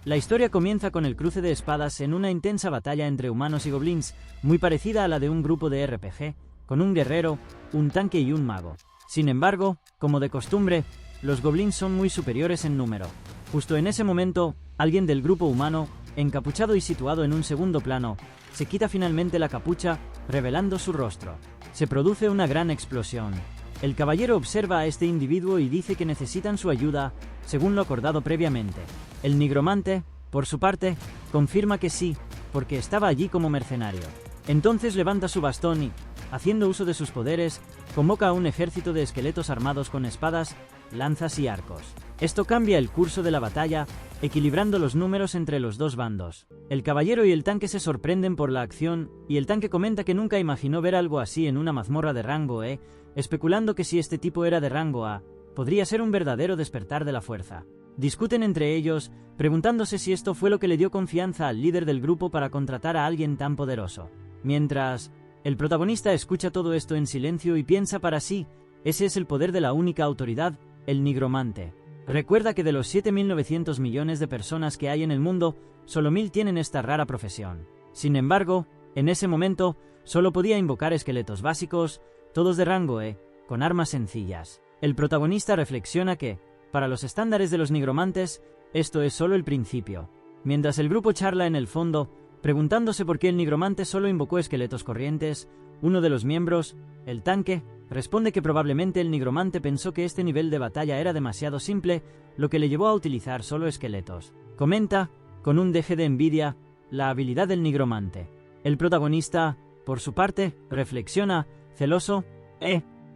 La historia comienza con el cruce de espadas en una intensa batalla entre humanos y goblins, muy parecida a la de un grupo de RPG, con un guerrero, un tanque y un mago. Sin embargo, como de costumbre, los goblins son muy superiores en número. Justo en ese momento, alguien del grupo humano, encapuchado y situado en un segundo plano, se quita finalmente la capucha, revelando su rostro. Se produce una gran explosión. El caballero observa a este individuo y dice que necesitan su ayuda, según lo acordado previamente. El nigromante, por su parte, confirma que sí, porque estaba allí como mercenario. Entonces levanta su bastón y, haciendo uso de sus poderes, convoca a un ejército de esqueletos armados con espadas, lanzas y arcos. Esto cambia el curso de la batalla, equilibrando los números entre los dos bandos. El caballero y el tanque se sorprenden por la acción, y el tanque comenta que nunca imaginó ver algo así en una mazmorra de rango E, especulando que si este tipo era de rango A, podría ser un verdadero despertar de la fuerza. Discuten entre ellos, preguntándose si esto fue lo que le dio confianza al líder del grupo para contratar a alguien tan poderoso. Mientras, el protagonista escucha todo esto en silencio y piensa para sí, ese es el poder de la única autoridad, el nigromante. Recuerda que de los 7.900 millones de personas que hay en el mundo, solo 1.000 tienen esta rara profesión. Sin embargo, en ese momento, solo podía invocar esqueletos básicos, todos de rango E, con armas sencillas. El protagonista reflexiona que, para los estándares de los nigromantes, esto es solo el principio. Mientras el grupo charla en el fondo, preguntándose por qué el nigromante solo invocó esqueletos corrientes, uno de los miembros, el tanque, responde que probablemente el nigromante pensó que este nivel de batalla era demasiado simple, lo que le llevó a utilizar solo esqueletos. Comenta, con un deje de envidia, la habilidad del nigromante. El protagonista, por su parte, reflexiona, celoso,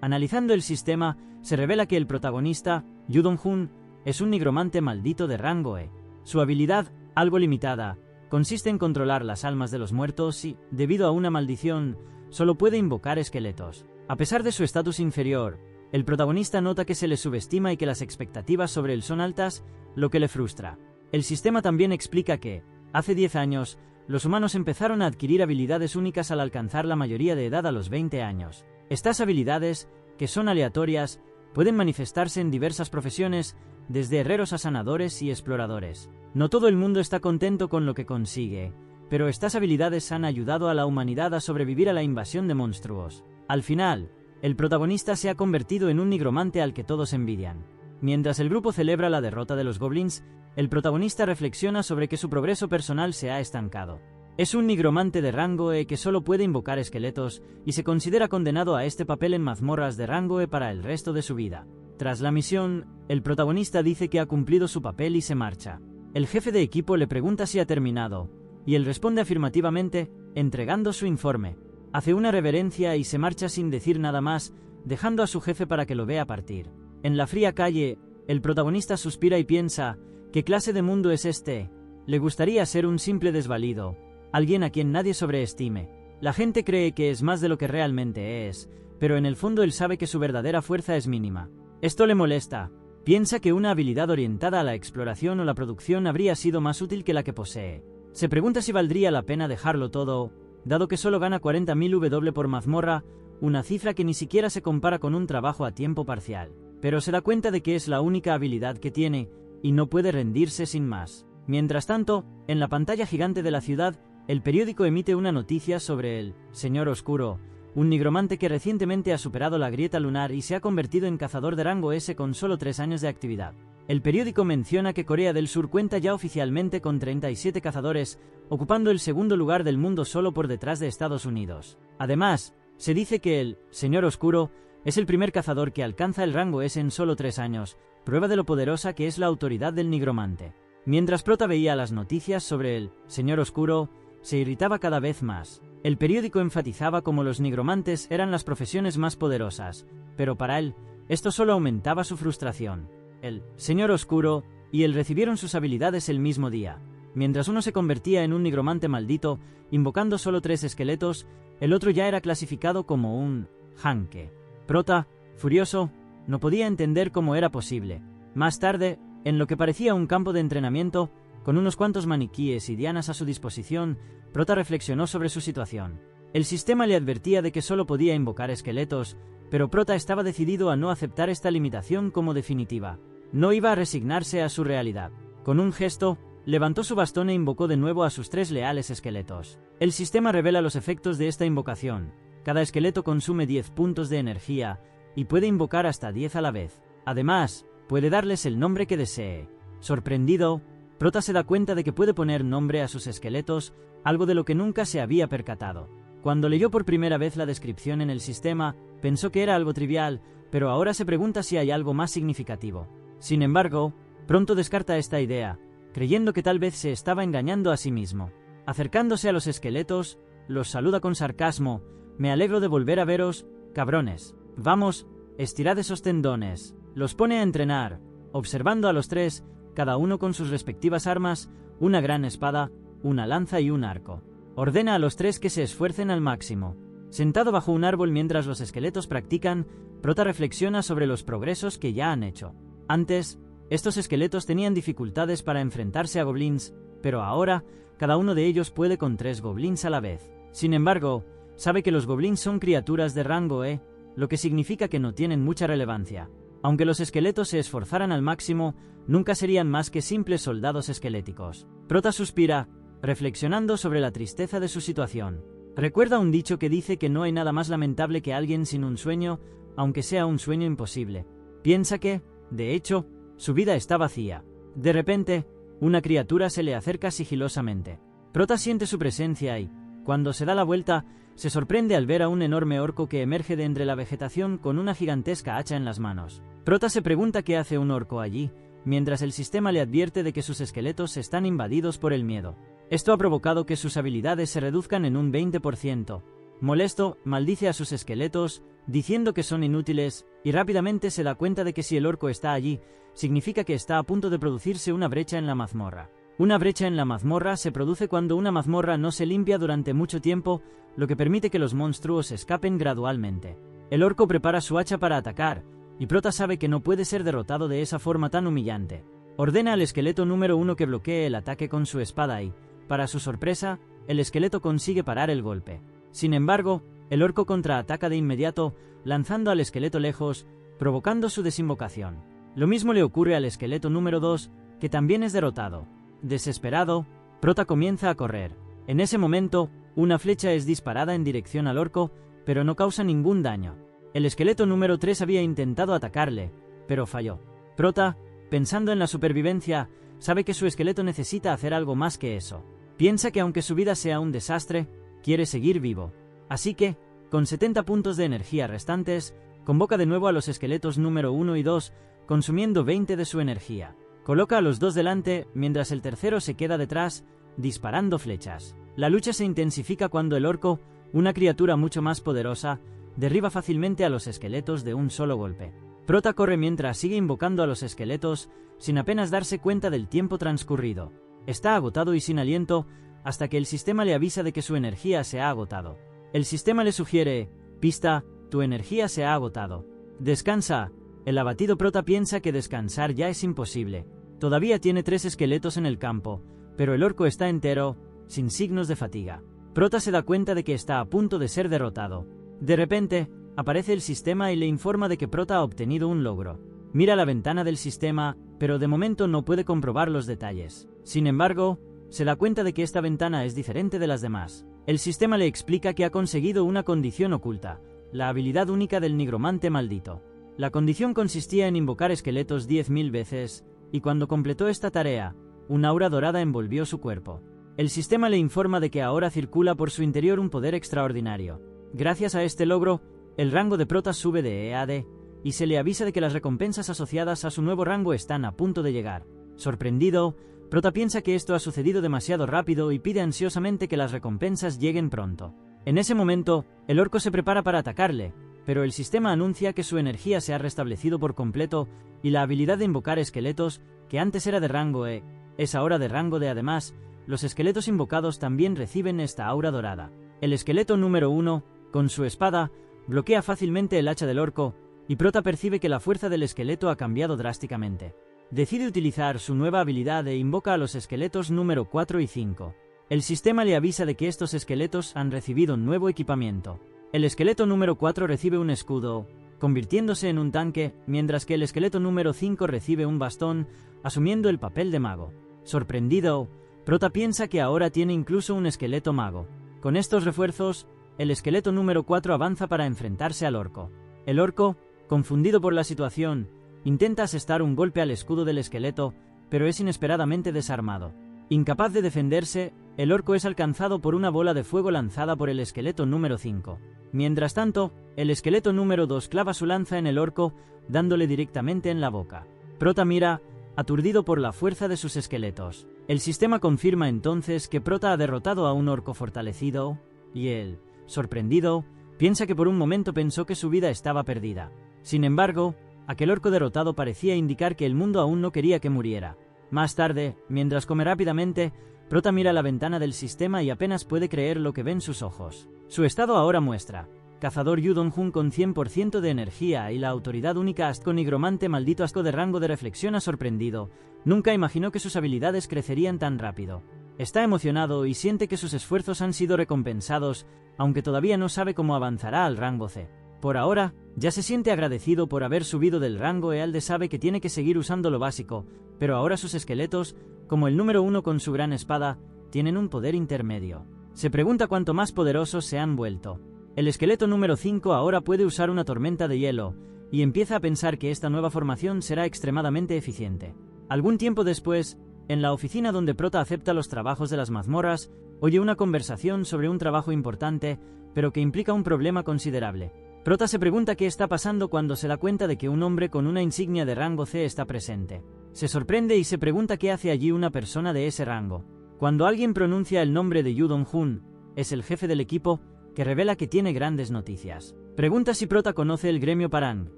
analizando el sistema, se revela que el protagonista, Yu Dong-hun, es un nigromante maldito de rango E. Su habilidad, algo limitada, consiste en controlar las almas de los muertos y, debido a una maldición, solo puede invocar esqueletos. A pesar de su estatus inferior, el protagonista nota que se le subestima y que las expectativas sobre él son altas, lo que le frustra. El sistema también explica que, hace 10 años, los humanos empezaron a adquirir habilidades únicas al alcanzar la mayoría de edad a los 20 años. Estas habilidades, que son aleatorias, pueden manifestarse en diversas profesiones, desde herreros a sanadores y exploradores. No todo el mundo está contento con lo que consigue, pero estas habilidades han ayudado a la humanidad a sobrevivir a la invasión de monstruos. Al final, el protagonista se ha convertido en un nigromante al que todos envidian. Mientras el grupo celebra la derrota de los goblins, el protagonista reflexiona sobre que su progreso personal se ha estancado. Es un nigromante de rango E que solo puede invocar esqueletos y se considera condenado a este papel en mazmorras de rango E para el resto de su vida. Tras la misión, el protagonista dice que ha cumplido su papel y se marcha. El jefe de equipo le pregunta si ha terminado, y él responde afirmativamente, entregando su informe. Hace una reverencia y se marcha sin decir nada más, dejando a su jefe para que lo vea partir. En la fría calle, el protagonista suspira y piensa, ¿qué clase de mundo es este? Le gustaría ser un simple desvalido, alguien a quien nadie sobreestime. La gente cree que es más de lo que realmente es, pero en el fondo él sabe que su verdadera fuerza es mínima. Esto le molesta. Piensa que una habilidad orientada a la exploración o la producción habría sido más útil que la que posee. Se pregunta si valdría la pena dejarlo todo, dado que solo gana 40.000 W por mazmorra, una cifra que ni siquiera se compara con un trabajo a tiempo parcial. Pero se da cuenta de que es la única habilidad que tiene, y no puede rendirse sin más. Mientras tanto, en la pantalla gigante de la ciudad, el periódico emite una noticia sobre el Señor Oscuro, un nigromante que recientemente ha superado la grieta lunar y se ha convertido en cazador de rango S con solo 3 años de actividad. El periódico menciona que Corea del Sur cuenta ya oficialmente con 37 cazadores, ocupando el segundo lugar del mundo solo por detrás de Estados Unidos. Además, se dice que el Señor Oscuro es el primer cazador que alcanza el rango S en solo 3 años, prueba de lo poderosa que es la autoridad del nigromante. Mientras Prota veía las noticias sobre el Señor Oscuro, se irritaba cada vez más. El periódico enfatizaba cómo los nigromantes eran las profesiones más poderosas, pero para él, esto solo aumentaba su frustración. El Señor Oscuro y él recibieron sus habilidades el mismo día. Mientras uno se convertía en un nigromante maldito, invocando solo 3 esqueletos, el otro ya era clasificado como un Hanke. Prota, furioso, no podía entender cómo era posible. Más tarde, en lo que parecía un campo de entrenamiento, con unos cuantos maniquíes y dianas a su disposición, Prota reflexionó sobre su situación. El sistema le advertía de que solo podía invocar esqueletos, pero Prota estaba decidido a no aceptar esta limitación como definitiva. No iba a resignarse a su realidad. Con un gesto, levantó su bastón e invocó de nuevo a sus 3 leales esqueletos. El sistema revela los efectos de esta invocación. Cada esqueleto consume 10 puntos de energía y puede invocar hasta 10 a la vez. Además, puede darles el nombre que desee. Sorprendido, Prota se da cuenta de que puede poner nombre a sus esqueletos, algo de lo que nunca se había percatado. Cuando leyó por primera vez la descripción en el sistema, pensó que era algo trivial, pero ahora se pregunta si hay algo más significativo. Sin embargo, pronto descarta esta idea, creyendo que tal vez se estaba engañando a sí mismo. Acercándose a los esqueletos, los saluda con sarcasmo: «Me alegro de volver a veros, cabrones. Vamos, estirad esos tendones». Los pone a entrenar, observando a los 3, cada uno con sus respectivas armas, una gran espada, una lanza y un arco. Ordena a los 3 que se esfuercen al máximo. Sentado bajo un árbol mientras los esqueletos practican, Prota reflexiona sobre los progresos que ya han hecho. Antes, estos esqueletos tenían dificultades para enfrentarse a goblins, pero ahora, cada uno de ellos puede con 3 goblins a la vez. Sin embargo, sabe que los goblins son criaturas de rango E, lo que significa que no tienen mucha relevancia. Aunque los esqueletos se esforzaran al máximo, nunca serían más que simples soldados esqueléticos. Prota suspira, reflexionando sobre la tristeza de su situación. Recuerda un dicho que dice que no hay nada más lamentable que alguien sin un sueño, aunque sea un sueño imposible. Piensa que, de hecho, su vida está vacía. De repente, una criatura se le acerca sigilosamente. Prota siente su presencia y, cuando se da la vuelta, se sorprende al ver a un enorme orco que emerge de entre la vegetación con una gigantesca hacha en las manos. Prota se pregunta qué hace un orco allí, mientras el sistema le advierte de que sus esqueletos están invadidos por el miedo. Esto ha provocado que sus habilidades se reduzcan en un 20%. Molesto, maldice a sus esqueletos, diciendo que son inútiles, y rápidamente se da cuenta de que si el orco está allí, significa que está a punto de producirse una brecha en la mazmorra. Una brecha en la mazmorra se produce cuando una mazmorra no se limpia durante mucho tiempo, lo que permite que los monstruos escapen gradualmente. El orco prepara su hacha para atacar, y Prota sabe que no puede ser derrotado de esa forma tan humillante. Ordena al esqueleto número 1 que bloquee el ataque con su espada y, para su sorpresa, el esqueleto consigue parar el golpe. Sin embargo, el orco contraataca de inmediato, lanzando al esqueleto lejos, provocando su desinvocación. Lo mismo le ocurre al esqueleto número 2, que también es derrotado. Desesperado, Prota comienza a correr. En ese momento, una flecha es disparada en dirección al orco, pero no causa ningún daño. El esqueleto número 3 había intentado atacarle, pero falló. Prota, pensando en la supervivencia, sabe que su esqueleto necesita hacer algo más que eso. Piensa que aunque su vida sea un desastre, quiere seguir vivo. Así que, con 70 puntos de energía restantes, convoca de nuevo a los esqueletos número 1 y 2, consumiendo 20 de su energía. Coloca a los 2 delante, mientras el tercero se queda detrás, disparando flechas. La lucha se intensifica cuando el orco, una criatura mucho más poderosa, derriba fácilmente a los esqueletos de un solo golpe. Prota corre mientras sigue invocando a los esqueletos, sin apenas darse cuenta del tiempo transcurrido. Está agotado y sin aliento, hasta que el sistema le avisa de que su energía se ha agotado. El sistema le sugiere: «Pista, tu energía se ha agotado. Descansa». El abatido Prota piensa que descansar ya es imposible. Todavía tiene 3 esqueletos en el campo, pero el orco está entero, sin signos de fatiga. Prota se da cuenta de que está a punto de ser derrotado. De repente, aparece el sistema y le informa de que Prota ha obtenido un logro. Mira la ventana del sistema, pero de momento no puede comprobar los detalles. Sin embargo, se da cuenta de que esta ventana es diferente de las demás. El sistema le explica que ha conseguido una condición oculta, la habilidad única del nigromante maldito. La condición consistía en invocar esqueletos 10.000 veces, y cuando completó esta tarea, un aura dorada envolvió su cuerpo. El sistema le informa de que ahora circula por su interior un poder extraordinario. Gracias a este logro, el rango de Prota sube de E a D, y se le avisa de que las recompensas asociadas a su nuevo rango están a punto de llegar. Sorprendido, Prota piensa que esto ha sucedido demasiado rápido y pide ansiosamente que las recompensas lleguen pronto. En ese momento, el orco se prepara para atacarle, pero el sistema anuncia que su energía se ha restablecido por completo y la habilidad de invocar esqueletos, que antes era de rango E, es ahora de rango D. Además, los esqueletos invocados también reciben esta aura dorada. El esqueleto número 1, con su espada, bloquea fácilmente el hacha del orco, y Prota percibe que la fuerza del esqueleto ha cambiado drásticamente. Decide utilizar su nueva habilidad e invoca a los esqueletos número 4 y 5. El sistema le avisa de que estos esqueletos han recibido un nuevo equipamiento. El esqueleto número 4 recibe un escudo, convirtiéndose en un tanque, mientras que el esqueleto número 5 recibe un bastón, asumiendo el papel de mago. Sorprendido, Prota piensa que ahora tiene incluso un esqueleto mago. Con estos refuerzos, el esqueleto número 4 avanza para enfrentarse al orco. El orco, confundido por la situación, intenta asestar un golpe al escudo del esqueleto, pero es inesperadamente desarmado. Incapaz de defenderse, el orco es alcanzado por una bola de fuego lanzada por el esqueleto número 5. Mientras tanto, el esqueleto número 2 clava su lanza en el orco, dándole directamente en la boca. Prota mira, aturdido por la fuerza de sus esqueletos. El sistema confirma entonces que Prota ha derrotado a un orco fortalecido, y él, sorprendido, piensa que por un momento pensó que su vida estaba perdida. Sin embargo, aquel orco derrotado parecía indicar que el mundo aún no quería que muriera. Más tarde, mientras come rápidamente, Prota mira la ventana del sistema y apenas puede creer lo que ven sus ojos. Su estado ahora muestra: cazador Yu Dong-hun con 100% de energía y la autoridad única Asco nigromante maldito asco de rango de reflexión ha sorprendido. Nunca imaginó que sus habilidades crecerían tan rápido. Está emocionado y siente que sus esfuerzos han sido recompensados, aunque todavía no sabe cómo avanzará al rango C. Por ahora, ya se siente agradecido por haber subido del rango E al D. Sabe que tiene que seguir usando lo básico, pero ahora sus esqueletos, como el número 1 con su gran espada, tienen un poder intermedio. Se pregunta cuánto más poderosos se han vuelto. El esqueleto número 5 ahora puede usar una tormenta de hielo, y empieza a pensar que esta nueva formación será extremadamente eficiente. Algún tiempo después, en la oficina donde Prota acepta los trabajos de las mazmorras, oye una conversación sobre un trabajo importante, pero que implica un problema considerable. Prota se pregunta qué está pasando cuando se da cuenta de que un hombre con una insignia de rango C está presente. Se sorprende y se pregunta qué hace allí una persona de ese rango. Cuando alguien pronuncia el nombre de Yu Dong-hun, es el jefe del equipo, que revela que tiene grandes noticias. Pregunta si Prota conoce el gremio Parang,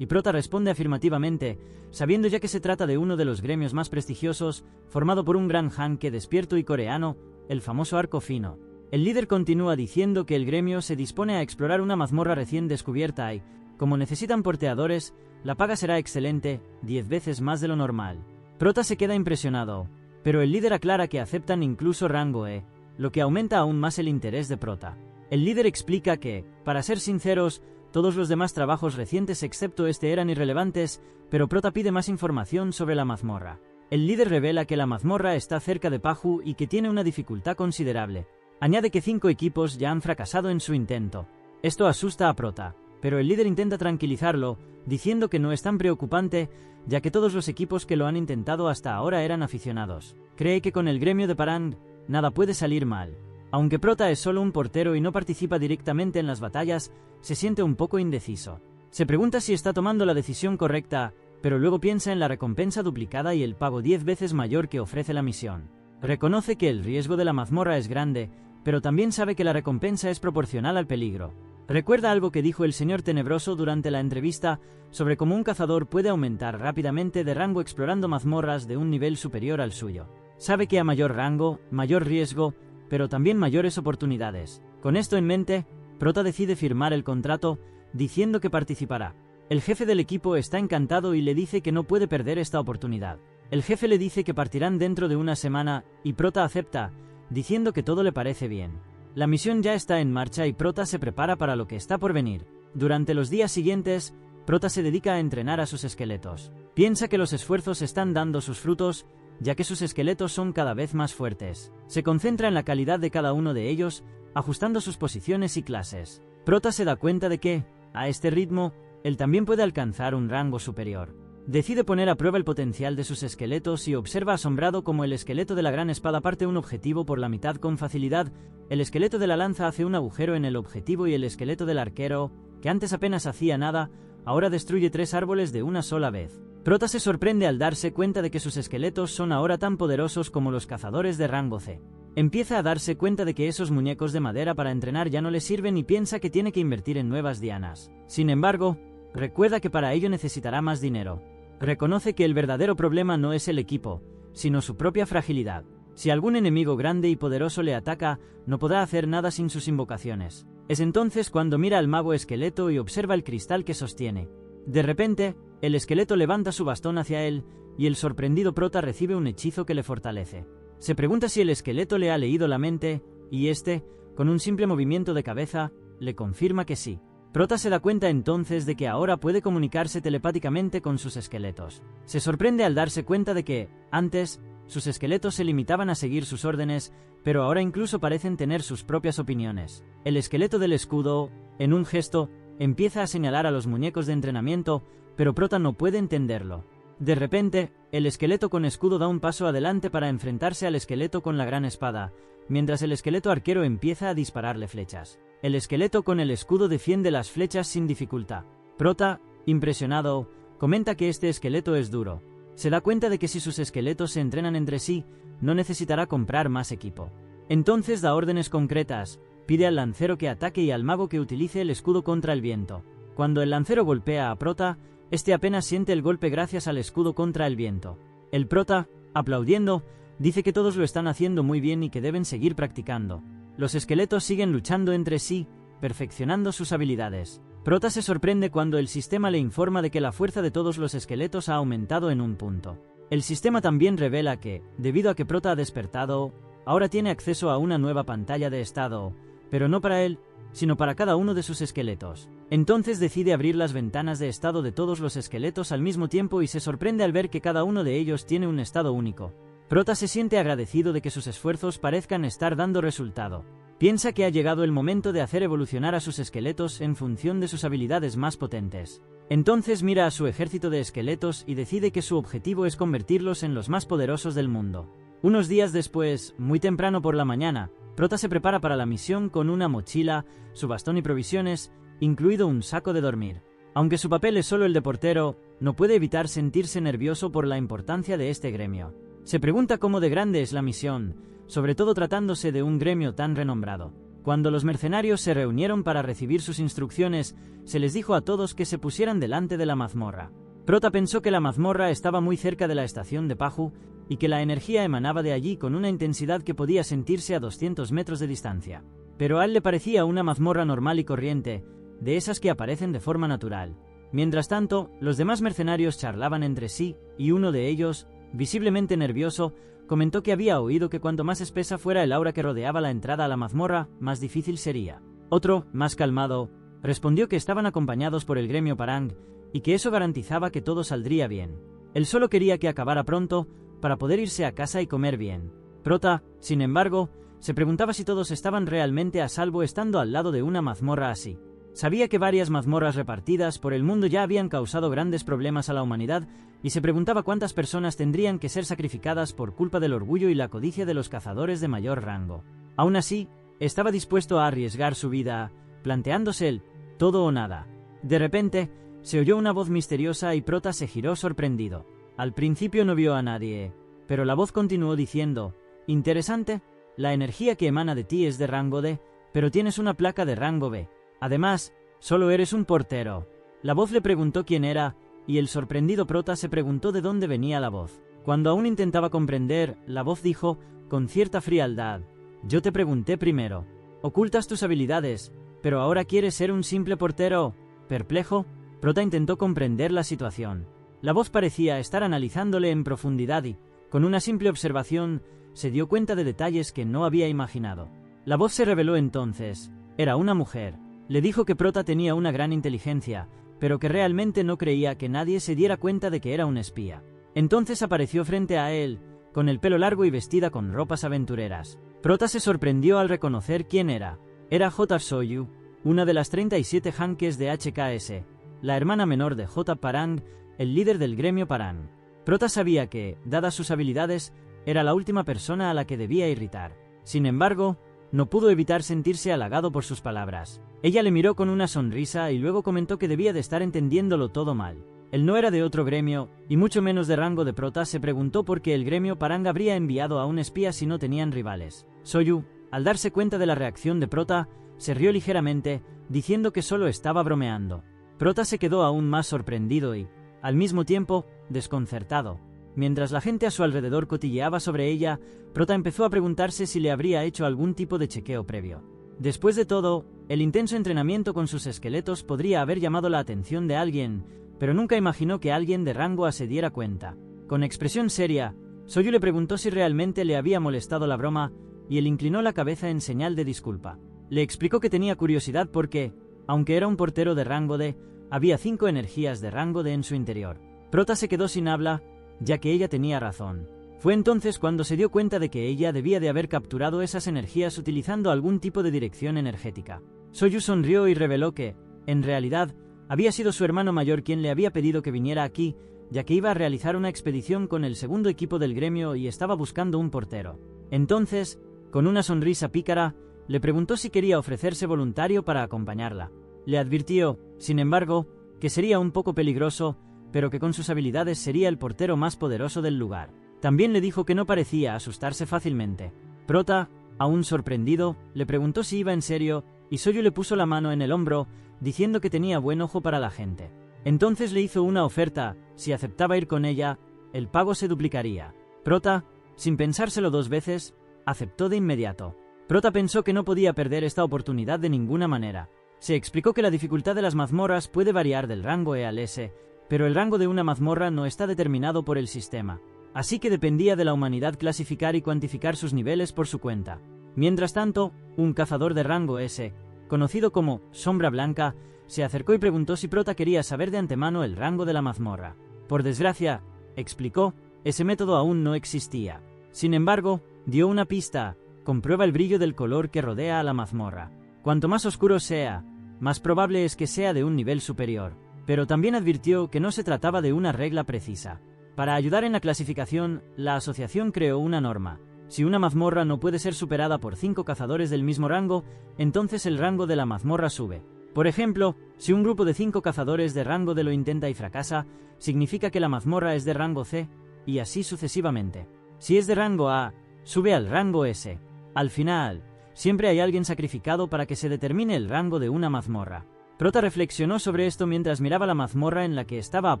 y Prota responde afirmativamente, sabiendo ya que se trata de uno de los gremios más prestigiosos, formado por un gran hanke despierto y coreano, el famoso arco fino. El líder continúa diciendo que el gremio se dispone a explorar una mazmorra recién descubierta y, como necesitan porteadores, la paga será excelente, 10 veces más de lo normal. Prota se queda impresionado, pero el líder aclara que aceptan incluso rango E, lo que aumenta aún más el interés de Prota. El líder explica que, para ser sinceros, todos los demás trabajos recientes excepto este eran irrelevantes, pero Prota pide más información sobre la mazmorra. El líder revela que la mazmorra está cerca de Paju y que tiene una dificultad considerable. Añade que 5 equipos ya han fracasado en su intento. Esto asusta a Prota, pero el líder intenta tranquilizarlo, diciendo que no es tan preocupante, ya que todos los equipos que lo han intentado hasta ahora eran aficionados. Cree que con el gremio de Parang, nada puede salir mal. Aunque Prota es solo un portero y no participa directamente en las batallas, se siente un poco indeciso. Se pregunta si está tomando la decisión correcta, pero luego piensa en la recompensa duplicada y el pago 10 veces mayor que ofrece la misión. Reconoce que el riesgo de la mazmorra es grande, pero también sabe que la recompensa es proporcional al peligro. Recuerda algo que dijo el señor Tenebroso durante la entrevista sobre cómo un cazador puede aumentar rápidamente de rango explorando mazmorras de un nivel superior al suyo. Sabe que a mayor rango, mayor riesgo, pero también mayores oportunidades. Con esto en mente, Prota decide firmar el contrato, diciendo que participará. El jefe del equipo está encantado y le dice que no puede perder esta oportunidad. El jefe le dice que partirán dentro de una semana, y Prota acepta, diciendo que todo le parece bien. La misión ya está en marcha y Prota se prepara para lo que está por venir. Durante los días siguientes, Prota se dedica a entrenar a sus esqueletos. Piensa que los esfuerzos están dando sus frutos, ya que sus esqueletos son cada vez más fuertes. Se concentra en la calidad de cada uno de ellos, ajustando sus posiciones y clases. Prota se da cuenta de que, a este ritmo, él también puede alcanzar un rango superior. Decide poner a prueba el potencial de sus esqueletos y observa asombrado cómo el esqueleto de la gran espada parte un objetivo por la mitad con facilidad, el esqueleto de la lanza hace un agujero en el objetivo y el esqueleto del arquero, que antes apenas hacía nada, ahora destruye 3 árboles de una sola vez. Prota se sorprende al darse cuenta de que sus esqueletos son ahora tan poderosos como los cazadores de rango C. Empieza a darse cuenta de que esos muñecos de madera para entrenar ya no le sirven y piensa que tiene que invertir en nuevas dianas. Sin embargo, recuerda que para ello necesitará más dinero. Reconoce que el verdadero problema no es el equipo, sino su propia fragilidad. Si algún enemigo grande y poderoso le ataca, no podrá hacer nada sin sus invocaciones. Es entonces cuando mira al mago esqueleto y observa el cristal que sostiene. De repente, el esqueleto levanta su bastón hacia él, y el sorprendido Prota recibe un hechizo que le fortalece. Se pregunta si el esqueleto le ha leído la mente, y este, con un simple movimiento de cabeza, le confirma que sí. Prota se da cuenta entonces de que ahora puede comunicarse telepáticamente con sus esqueletos. Se sorprende al darse cuenta de que, antes, sus esqueletos se limitaban a seguir sus órdenes, pero ahora incluso parecen tener sus propias opiniones. El esqueleto del escudo, en un gesto, empieza a señalar a los muñecos de entrenamiento, pero Prota no puede entenderlo. De repente, el esqueleto con escudo da un paso adelante para enfrentarse al esqueleto con la gran espada, mientras el esqueleto arquero empieza a dispararle flechas. El esqueleto con el escudo defiende las flechas sin dificultad. Prota, impresionado, comenta que este esqueleto es duro. Se da cuenta de que si sus esqueletos se entrenan entre sí, no necesitará comprar más equipo. Entonces da órdenes concretas, pide al lancero que ataque y al mago que utilice el escudo contra el viento. Cuando el lancero golpea a Prota, este apenas siente el golpe gracias al escudo contra el viento. El Prota, aplaudiendo, dice que todos lo están haciendo muy bien y que deben seguir practicando. Los esqueletos siguen luchando entre sí, perfeccionando sus habilidades. Prota se sorprende cuando el sistema le informa de que la fuerza de todos los esqueletos ha aumentado en un punto. El sistema también revela que, debido a que Prota ha despertado, ahora tiene acceso a una nueva pantalla de estado, pero no para él, sino para cada uno de sus esqueletos. Entonces decide abrir las ventanas de estado de todos los esqueletos al mismo tiempo y se sorprende al ver que cada uno de ellos tiene un estado único. Prota se siente agradecido de que sus esfuerzos parezcan estar dando resultado. Piensa que ha llegado el momento de hacer evolucionar a sus esqueletos en función de sus habilidades más potentes. Entonces mira a su ejército de esqueletos y decide que su objetivo es convertirlos en los más poderosos del mundo. Unos días después, muy temprano por la mañana, Prota se prepara para la misión con una mochila, su bastón y provisiones, incluido un saco de dormir. Aunque su papel es solo el de portero, no puede evitar sentirse nervioso por la importancia de este gremio. Se pregunta cómo de grande es la misión, sobre todo tratándose de un gremio tan renombrado. Cuando los mercenarios se reunieron para recibir sus instrucciones, se les dijo a todos que se pusieran delante de la mazmorra. Prota pensó que la mazmorra estaba muy cerca de la estación de Paju y que la energía emanaba de allí con una intensidad que podía sentirse a 200 metros de distancia. Pero a él le parecía una mazmorra normal y corriente, de esas que aparecen de forma natural. Mientras tanto, los demás mercenarios charlaban entre sí, y uno de ellos, visiblemente nervioso, comentó que había oído que cuanto más espesa fuera el aura que rodeaba la entrada a la mazmorra, más difícil sería. Otro, más calmado, respondió que estaban acompañados por el gremio Parang, y que eso garantizaba que todo saldría bien. Él solo quería que acabara pronto, para poder irse a casa y comer bien. Prota, sin embargo, se preguntaba si todos estaban realmente a salvo estando al lado de una mazmorra así. Sabía que varias mazmorras repartidas por el mundo ya habían causado grandes problemas a la humanidad y se preguntaba cuántas personas tendrían que ser sacrificadas por culpa del orgullo y la codicia de los cazadores de mayor rango. Aún así, estaba dispuesto a arriesgar su vida, planteándose el todo o nada. De repente, se oyó una voz misteriosa y Prota se giró sorprendido. Al principio no vio a nadie, pero la voz continuó diciendo: «Interesante, la energía que emana de ti es de rango D, pero tienes una placa de rango B. Además, solo eres un portero». La voz le preguntó quién era, y el sorprendido Prota se preguntó de dónde venía la voz. Cuando aún intentaba comprender, la voz dijo, con cierta frialdad: «Yo te pregunté primero. Ocultas tus habilidades, pero ahora quieres ser un simple portero». Perplejo, Prota intentó comprender la situación. La voz parecía estar analizándole en profundidad y, con una simple observación, se dio cuenta de detalles que no había imaginado. La voz se reveló entonces. Era una mujer. Le dijo que Prota tenía una gran inteligencia, pero que realmente no creía que nadie se diera cuenta de que era un espía. Entonces apareció frente a él, con el pelo largo y vestida con ropas aventureras. Prota se sorprendió al reconocer quién era. Era J. Soyu, una de las 37 Hankes de HKS, la hermana menor de J. Parang, el líder del gremio Parang. Prota sabía que, dadas sus habilidades, era la última persona a la que debía irritar. Sin embargo, no pudo evitar sentirse halagado por sus palabras. Ella le miró con una sonrisa y luego comentó que debía de estar entendiéndolo todo mal. Él no era de otro gremio, y mucho menos de rango de Prota. Se preguntó por qué el gremio Parang habría enviado a un espía si no tenían rivales. Soyu, al darse cuenta de la reacción de Prota, se rió ligeramente, diciendo que solo estaba bromeando. Prota se quedó aún más sorprendido y, al mismo tiempo, desconcertado. Mientras la gente a su alrededor cotilleaba sobre ella, Prota empezó a preguntarse si le habría hecho algún tipo de chequeo previo. Después de todo, el intenso entrenamiento con sus esqueletos podría haber llamado la atención de alguien, pero nunca imaginó que alguien de rango A se diera cuenta. Con expresión seria, Soyu le preguntó si realmente le había molestado la broma, y él inclinó la cabeza en señal de disculpa. Le explicó que tenía curiosidad porque, aunque era un portero de rango D, había 5 energías de rango D en su interior. Prota se quedó sin habla, ya que ella tenía razón. Fue entonces cuando se dio cuenta de que ella debía de haber capturado esas energías utilizando algún tipo de dirección energética. Soyu sonrió y reveló que, en realidad, había sido su hermano mayor quien le había pedido que viniera aquí, ya que iba a realizar una expedición con el segundo equipo del gremio y estaba buscando un portero. Entonces, con una sonrisa pícara, le preguntó si quería ofrecerse voluntario para acompañarla. Le advirtió, sin embargo, que sería un poco peligroso, pero que con sus habilidades sería el portero más poderoso del lugar. También le dijo que no parecía asustarse fácilmente. Prota, aún sorprendido, le preguntó si iba en serio, y Soyu le puso la mano en el hombro, diciendo que tenía buen ojo para la gente. Entonces le hizo una oferta: si aceptaba ir con ella, el pago se duplicaría. Prota, sin pensárselo 2 veces, aceptó de inmediato. Prota pensó que no podía perder esta oportunidad de ninguna manera. Se explicó que la dificultad de las mazmorras puede variar del rango E al S, pero el rango de una mazmorra no está determinado por el sistema, así que dependía de la humanidad clasificar y cuantificar sus niveles por su cuenta. Mientras tanto, un cazador de rango S, conocido como Sombra Blanca, se acercó y preguntó si Prota quería saber de antemano el rango de la mazmorra. Por desgracia, explicó, ese método aún no existía. Sin embargo, dio una pista: comprueba el brillo del color que rodea a la mazmorra. Cuanto más oscuro sea, más probable es que sea de un nivel superior. Pero también advirtió que no se trataba de una regla precisa. Para ayudar en la clasificación, la asociación creó una norma. Si una mazmorra no puede ser superada por 5 cazadores del mismo rango, entonces el rango de la mazmorra sube. Por ejemplo, si un grupo de 5 cazadores de rango D lo intenta y fracasa, significa que la mazmorra es de rango C, y así sucesivamente. Si es de rango A, sube al rango S. Al final, siempre hay alguien sacrificado para que se determine el rango de una mazmorra. Prota reflexionó sobre esto mientras miraba la mazmorra en la que estaba a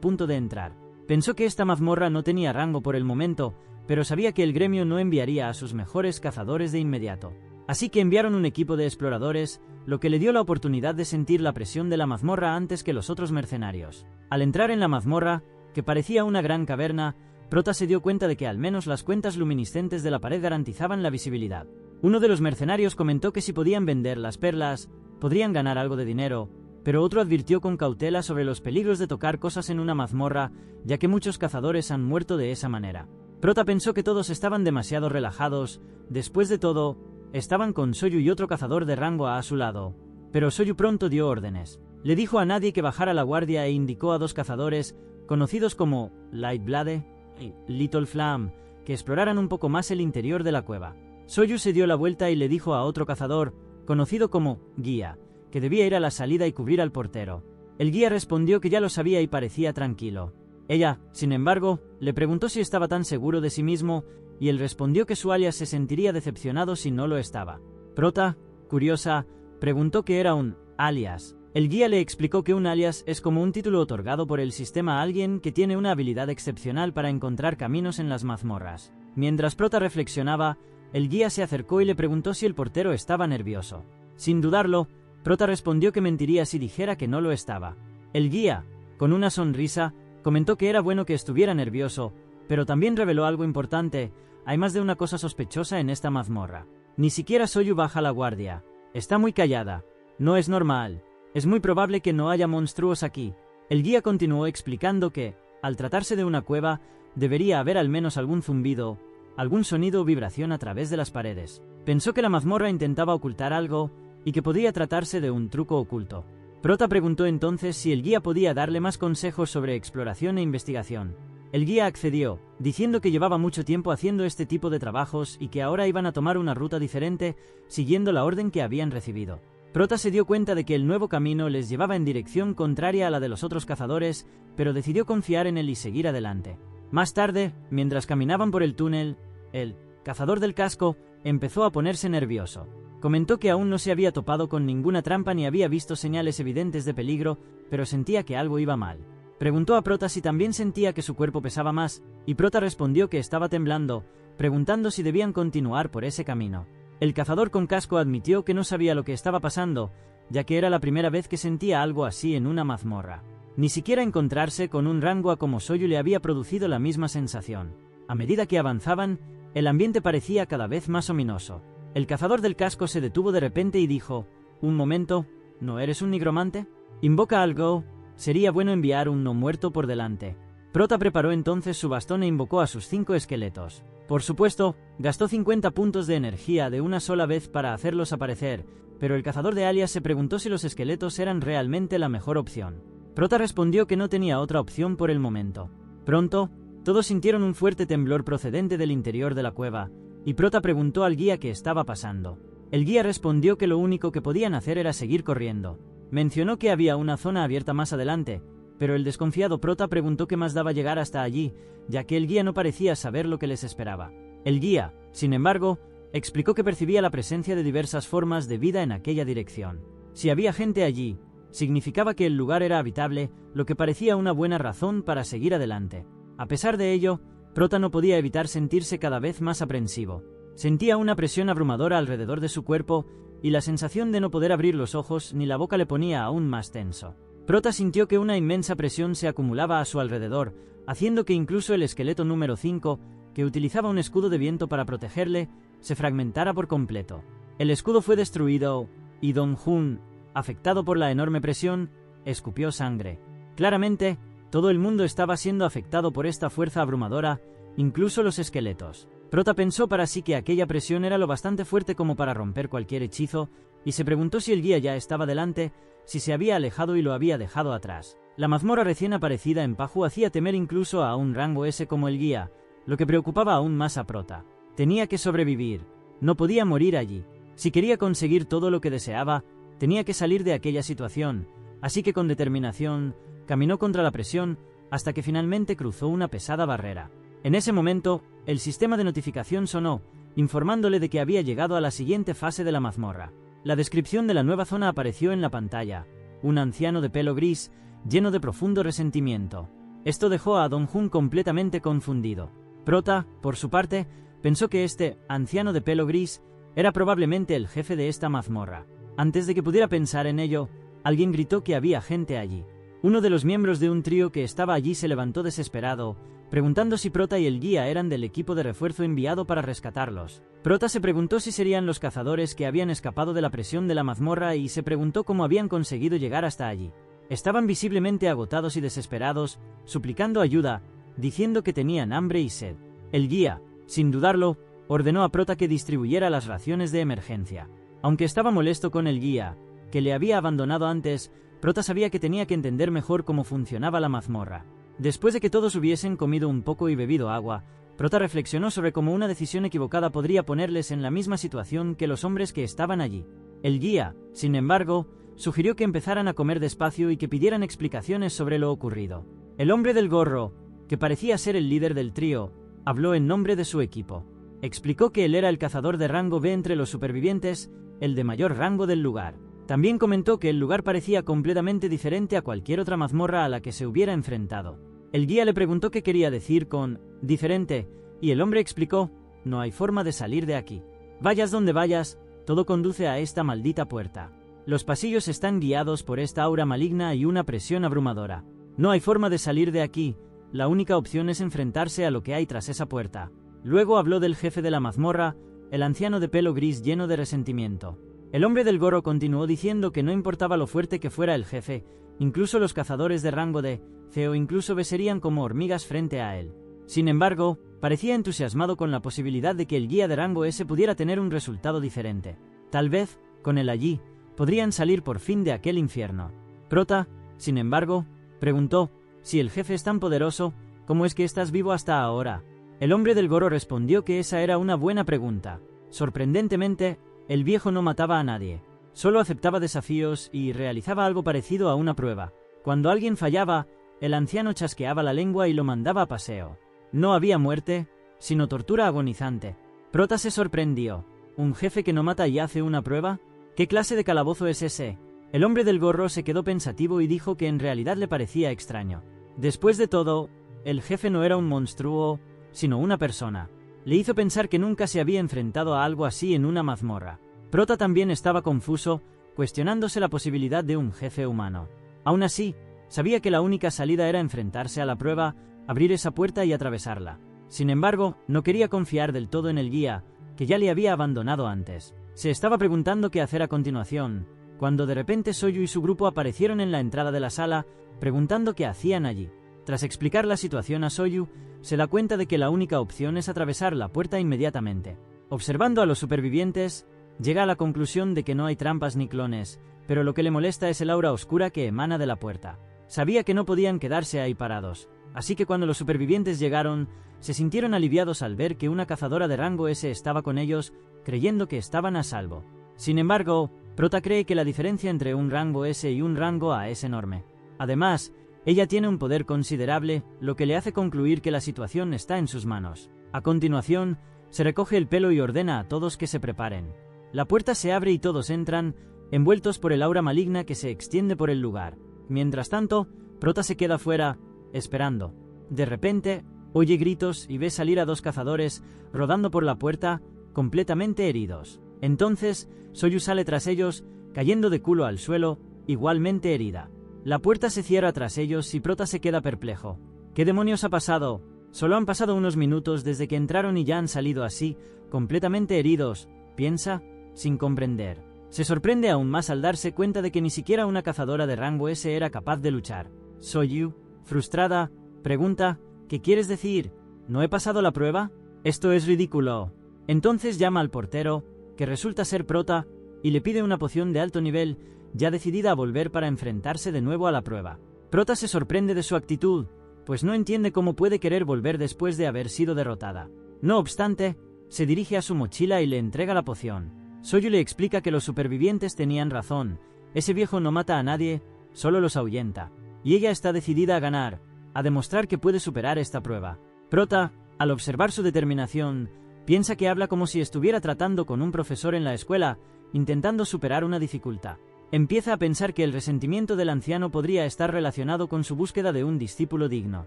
punto de entrar. Pensó que esta mazmorra no tenía rango por el momento, pero sabía que el gremio no enviaría a sus mejores cazadores de inmediato. Así que enviaron un equipo de exploradores, lo que le dio la oportunidad de sentir la presión de la mazmorra antes que los otros mercenarios. Al entrar en la mazmorra, que parecía una gran caverna, Prota se dio cuenta de que al menos las cuentas luminiscentes de la pared garantizaban la visibilidad. Uno de los mercenarios comentó que si podían vender las perlas, podrían ganar algo de dinero, pero otro advirtió con cautela sobre los peligros de tocar cosas en una mazmorra, ya que muchos cazadores han muerto de esa manera. Prota pensó que todos estaban demasiado relajados. Después de todo, estaban con Soyu y otro cazador de rango A su lado. Pero Soyu pronto dio órdenes. Le dijo a nadie que bajara la guardia e indicó a 2 cazadores, conocidos como Lightblade y Little Flame, que exploraran un poco más el interior de la cueva. Soyu se dio la vuelta y le dijo a otro cazador, conocido como Guía, que debía ir a la salida y cubrir al portero. El guía respondió que ya lo sabía y parecía tranquilo. Ella, sin embargo, le preguntó si estaba tan seguro de sí mismo, y él respondió que su alias se sentiría decepcionado si no lo estaba. Prota, curiosa, preguntó qué era un alias. El guía le explicó que un alias es como un título otorgado por el sistema a alguien que tiene una habilidad excepcional para encontrar caminos en las mazmorras. Mientras Prota reflexionaba, el guía se acercó y le preguntó si el portero estaba nervioso. Sin dudarlo, Prota respondió que mentiría si dijera que no lo estaba. El guía, con una sonrisa, comentó que era bueno que estuviera nervioso, pero también reveló algo importante: hay más de una cosa sospechosa en esta mazmorra. Ni siquiera Soyu baja la guardia. Está muy callada. No es normal. Es muy probable que no haya monstruos aquí. El guía continuó explicando que, al tratarse de una cueva, debería haber al menos algún zumbido, algún sonido o vibración a través de las paredes. Pensó que la mazmorra intentaba ocultar algo y que podría tratarse de un truco oculto. Prota preguntó entonces si el guía podía darle más consejos sobre exploración e investigación. El guía accedió, diciendo que llevaba mucho tiempo haciendo este tipo de trabajos y que ahora iban a tomar una ruta diferente, siguiendo la orden que habían recibido. Prota se dio cuenta de que el nuevo camino les llevaba en dirección contraria a la de los otros cazadores, pero decidió confiar en él y seguir adelante. Más tarde, mientras caminaban por el túnel, el cazador del casco empezó a ponerse nervioso. Comentó que aún no se había topado con ninguna trampa ni había visto señales evidentes de peligro, pero sentía que algo iba mal. Preguntó a Prota si también sentía que su cuerpo pesaba más, y Prota respondió que estaba temblando, preguntando si debían continuar por ese camino. El cazador con casco admitió que no sabía lo que estaba pasando, ya que era la primera vez que sentía algo así en una mazmorra. Ni siquiera encontrarse con un rango A como Soyu le había producido la misma sensación. A medida que avanzaban, el ambiente parecía cada vez más ominoso. El cazador del casco se detuvo de repente y dijo: «Un momento, ¿no eres un nigromante? Invoca algo. Sería bueno enviar un no muerto por delante». Prota preparó entonces su bastón e invocó a sus 5 esqueletos. Por supuesto, gastó 50 puntos de energía de una sola vez para hacerlos aparecer, pero el cazador de alias se preguntó si los esqueletos eran realmente la mejor opción. Prota respondió que no tenía otra opción por el momento. Pronto, todos sintieron un fuerte temblor procedente del interior de la cueva, y Prota preguntó al guía qué estaba pasando. El guía respondió que lo único que podían hacer era seguir corriendo. Mencionó que había una zona abierta más adelante, pero el desconfiado Prota preguntó qué más daba llegar hasta allí, ya que el guía no parecía saber lo que les esperaba. El guía, sin embargo, explicó que percibía la presencia de diversas formas de vida en aquella dirección. Si había gente allí, significaba que el lugar era habitable, lo que parecía una buena razón para seguir adelante. A pesar de ello, Prota no podía evitar sentirse cada vez más aprensivo. Sentía una presión abrumadora alrededor de su cuerpo, y la sensación de no poder abrir los ojos ni la boca le ponía aún más tenso. Prota sintió que una inmensa presión se acumulaba a su alrededor, haciendo que incluso el esqueleto número 5, que utilizaba un escudo de viento para protegerle, se fragmentara por completo. El escudo fue destruido, y Dong Jun, afectado por la enorme presión, escupió sangre. Claramente, todo el mundo estaba siendo afectado por esta fuerza abrumadora, incluso los esqueletos. Prota pensó para sí que aquella presión era lo bastante fuerte como para romper cualquier hechizo, y se preguntó si el guía ya estaba delante, si se había alejado y lo había dejado atrás. La mazmorra recién aparecida en Paju hacía temer incluso a un rango S como el guía, lo que preocupaba aún más a Prota. Tenía que sobrevivir, no podía morir allí. Si quería conseguir todo lo que deseaba, tenía que salir de aquella situación, así que con determinación, caminó contra la presión, hasta que finalmente cruzó una pesada barrera. En ese momento, el sistema de notificación sonó, informándole de que había llegado a la siguiente fase de la mazmorra. La descripción de la nueva zona apareció en la pantalla. Un anciano de pelo gris, lleno de profundo resentimiento. Esto dejó a Dong Jun completamente confundido. Prota, por su parte, pensó que este anciano de pelo gris era probablemente el jefe de esta mazmorra. Antes de que pudiera pensar en ello, alguien gritó que había gente allí. Uno de los miembros de un trío que estaba allí se levantó desesperado, preguntando si Prota y el guía eran del equipo de refuerzo enviado para rescatarlos. Prota se preguntó si serían los cazadores que habían escapado de la presión de la mazmorra y se preguntó cómo habían conseguido llegar hasta allí. Estaban visiblemente agotados y desesperados, suplicando ayuda, diciendo que tenían hambre y sed. El guía, sin dudarlo, ordenó a Prota que distribuyera las raciones de emergencia. Aunque estaba molesto con el guía, que le había abandonado antes, Prota sabía que tenía que entender mejor cómo funcionaba la mazmorra. Después de que todos hubiesen comido un poco y bebido agua, Prota reflexionó sobre cómo una decisión equivocada podría ponerles en la misma situación que los hombres que estaban allí. El guía, sin embargo, sugirió que empezaran a comer despacio y que pidieran explicaciones sobre lo ocurrido. El hombre del gorro, que parecía ser el líder del trío, habló en nombre de su equipo. Explicó que él era el cazador de rango B entre los supervivientes, el de mayor rango del lugar. También comentó que el lugar parecía completamente diferente a cualquier otra mazmorra a la que se hubiera enfrentado. El guía le preguntó qué quería decir con «diferente», y el hombre explicó «no hay forma de salir de aquí. Vayas donde vayas, todo conduce a esta maldita puerta. Los pasillos están guiados por esta aura maligna y una presión abrumadora. No hay forma de salir de aquí, la única opción es enfrentarse a lo que hay tras esa puerta». Luego habló del jefe de la mazmorra, el anciano de pelo gris lleno de resentimiento. El hombre del gorro continuó diciendo que no importaba lo fuerte que fuera el jefe, incluso los cazadores de rango D, C o incluso B serían como hormigas frente a él. Sin embargo, parecía entusiasmado con la posibilidad de que el guía de rango S pudiera tener un resultado diferente. Tal vez, con él allí, podrían salir por fin de aquel infierno. Prota, sin embargo, preguntó, si el jefe es tan poderoso, ¿cómo es que estás vivo hasta ahora? El hombre del gorro respondió que esa era una buena pregunta. Sorprendentemente, el viejo no mataba a nadie. Solo aceptaba desafíos y realizaba algo parecido a una prueba. Cuando alguien fallaba, el anciano chasqueaba la lengua y lo mandaba a paseo. No había muerte, sino tortura agonizante. Prota se sorprendió. ¿Un jefe que no mata y hace una prueba? ¿Qué clase de calabozo es ese? El hombre del gorro se quedó pensativo y dijo que en realidad le parecía extraño. Después de todo, el jefe no era un monstruo, sino una persona. Le hizo pensar que nunca se había enfrentado a algo así en una mazmorra. Prota también estaba confuso, cuestionándose la posibilidad de un jefe humano. Aún así, sabía que la única salida era enfrentarse a la prueba, abrir esa puerta y atravesarla. Sin embargo, no quería confiar del todo en el guía, que ya le había abandonado antes. Se estaba preguntando qué hacer a continuación, cuando de repente Soyu y su grupo aparecieron en la entrada de la sala, preguntando qué hacían allí. Tras explicar la situación a Soyu, se da cuenta de que la única opción es atravesar la puerta inmediatamente. Observando a los supervivientes, llega a la conclusión de que no hay trampas ni clones, pero lo que le molesta es el aura oscura que emana de la puerta. Sabía que no podían quedarse ahí parados, así que cuando los supervivientes llegaron, se sintieron aliviados al ver que una cazadora de rango S estaba con ellos, creyendo que estaban a salvo. Sin embargo, Prota cree que la diferencia entre un rango S y un rango A es enorme. Además, ella tiene un poder considerable, lo que le hace concluir que la situación está en sus manos. A continuación, se recoge el pelo y ordena a todos que se preparen. La puerta se abre y todos entran, envueltos por el aura maligna que se extiende por el lugar. Mientras tanto, Prota se queda fuera, esperando. De repente, oye gritos y ve salir a dos cazadores, rodando por la puerta, completamente heridos. Entonces, Soyu sale tras ellos, cayendo de culo al suelo, igualmente herida. La puerta se cierra tras ellos y Prota se queda perplejo. ¿Qué demonios ha pasado? Solo han pasado unos minutos desde que entraron y ya han salido así, completamente heridos, piensa, sin comprender. Se sorprende aún más al darse cuenta de que ni siquiera una cazadora de rango S era capaz de luchar. Soyu, frustrada, pregunta, ¿qué quieres decir? ¿No he pasado la prueba? Esto es ridículo. Entonces llama al portero, que resulta ser Prota, y le pide una poción de alto nivel, ya decidida a volver para enfrentarse de nuevo a la prueba. Prota se sorprende de su actitud, pues no entiende cómo puede querer volver después de haber sido derrotada. No obstante, se dirige a su mochila y le entrega la poción. Soyu le explica que los supervivientes tenían razón, ese viejo no mata a nadie, solo los ahuyenta. Y ella está decidida a ganar, a demostrar que puede superar esta prueba. Prota, al observar su determinación, piensa que habla como si estuviera tratando con un profesor en la escuela, intentando superar una dificultad. Empieza a pensar que el resentimiento del anciano podría estar relacionado con su búsqueda de un discípulo digno.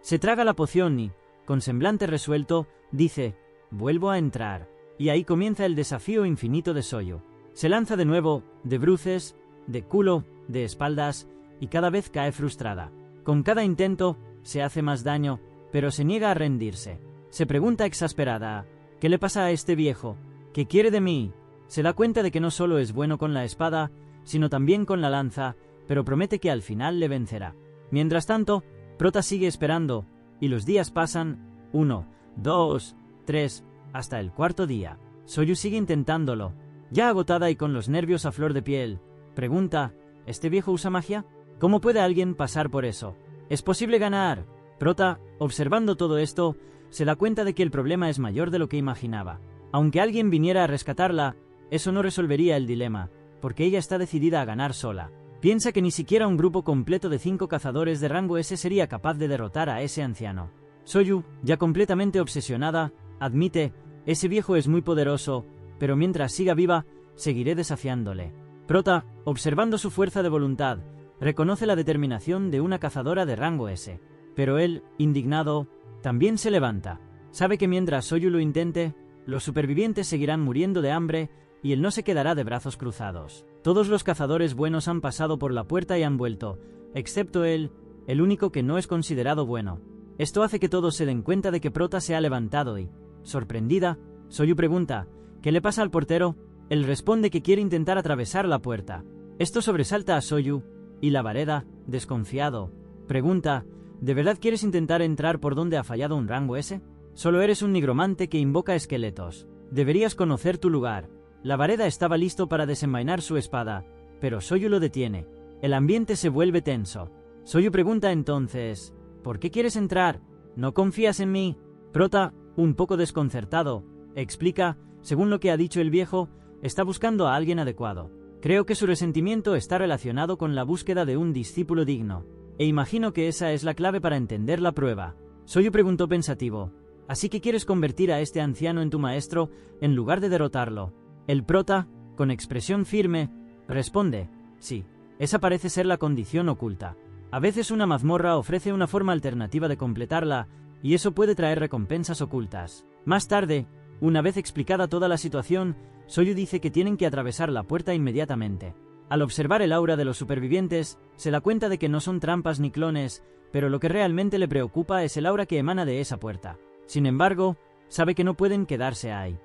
Se traga la poción y, con semblante resuelto, dice, «Vuelvo a entrar». Y ahí comienza el desafío infinito de Soyu. Se lanza de nuevo, de bruces, de culo, de espaldas, y cada vez cae frustrada. Con cada intento, se hace más daño, pero se niega a rendirse. Se pregunta exasperada, ¿qué le pasa a este viejo? ¿Qué quiere de mí? Se da cuenta de que no solo es bueno con la espada, sino también con la lanza, pero promete que al final le vencerá. Mientras tanto, Prota sigue esperando, y los días pasan, 1, 2, 3, hasta el cuarto día. Soyu sigue intentándolo. Ya agotada y con los nervios a flor de piel, pregunta, ¿este viejo usa magia? ¿Cómo puede alguien pasar por eso? ¿Es posible ganar? Prota, observando todo esto, se da cuenta de que el problema es mayor de lo que imaginaba. Aunque alguien viniera a rescatarla, eso no resolvería el dilema, porque ella está decidida a ganar sola. Piensa que ni siquiera un grupo completo de 5 cazadores de rango S sería capaz de derrotar a ese anciano. Soyu, ya completamente obsesionada, admite, ese viejo es muy poderoso, pero mientras siga viva, seguiré desafiándole. Prota, observando su fuerza de voluntad, reconoce la determinación de una cazadora de rango S. Pero él, indignado, también se levanta. Sabe que mientras Soyu lo intente, los supervivientes seguirán muriendo de hambre y él no se quedará de brazos cruzados. Todos los cazadores buenos han pasado por la puerta y han vuelto, excepto él, el único que no es considerado bueno. Esto hace que todos se den cuenta de que Prota se ha levantado y, sorprendida, Soyu pregunta, ¿qué le pasa al portero? Él responde que quiere intentar atravesar la puerta. Esto sobresalta a Soyu, y la Vareda, desconfiado, pregunta, ¿de verdad quieres intentar entrar por donde ha fallado un rango S? Solo eres un nigromante que invoca esqueletos. Deberías conocer tu lugar. La Vareda estaba listo para desenvainar su espada, pero Soyu lo detiene. El ambiente se vuelve tenso. Soyu pregunta entonces, ¿por qué quieres entrar? ¿No confías en mí? Prota, un poco desconcertado, explica, según lo que ha dicho el viejo, está buscando a alguien adecuado. Creo que su resentimiento está relacionado con la búsqueda de un discípulo digno, e imagino que esa es la clave para entender la prueba. Soyu preguntó pensativo, ¿así que quieres convertir a este anciano en tu maestro en lugar de derrotarlo? El Prota, con expresión firme, responde, sí, esa parece ser la condición oculta. A veces una mazmorra ofrece una forma alternativa de completarla, y eso puede traer recompensas ocultas. Más tarde, una vez explicada toda la situación, Soyu dice que tienen que atravesar la puerta inmediatamente. Al observar el aura de los supervivientes, se da cuenta de que no son trampas ni clones, pero lo que realmente le preocupa es el aura que emana de esa puerta. Sin embargo, sabe que no pueden quedarse ahí.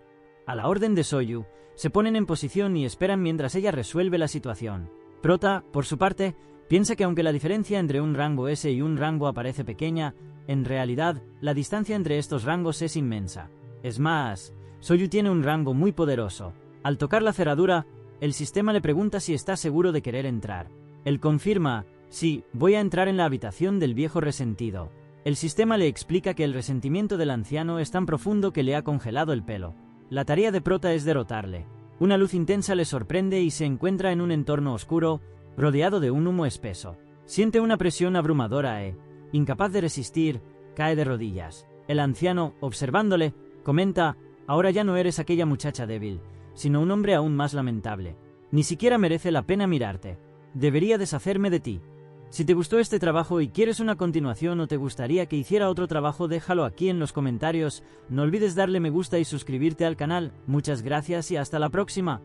A la orden de Soyu, se ponen en posición y esperan mientras ella resuelve la situación. Prota, por su parte, Piensa que aunque la diferencia entre un rango S y un rango A parece pequeña, en realidad, la distancia entre estos rangos es inmensa. Es más, Soyu tiene un rango muy poderoso. Al tocar la cerradura, el sistema le pregunta si está seguro de querer entrar. Él confirma: sí, voy a entrar en la habitación del viejo resentido. El sistema le explica que el resentimiento del anciano es tan profundo que le ha congelado el pelo. La tarea de Prota es derrotarle. Una luz intensa le sorprende y se encuentra en un entorno oscuro, rodeado de un humo espeso. Siente una presión abrumadora e, incapaz de resistir, cae de rodillas. El anciano, observándole, comenta: ahora ya no eres aquella muchacha débil, sino un hombre aún más lamentable. Ni siquiera merece la pena mirarte. Debería deshacerme de ti. Si te gustó este trabajo y quieres una continuación o te gustaría que hiciera otro trabajo, déjalo aquí en los comentarios. No olvides darle me gusta y suscribirte al canal. Muchas gracias y hasta la próxima.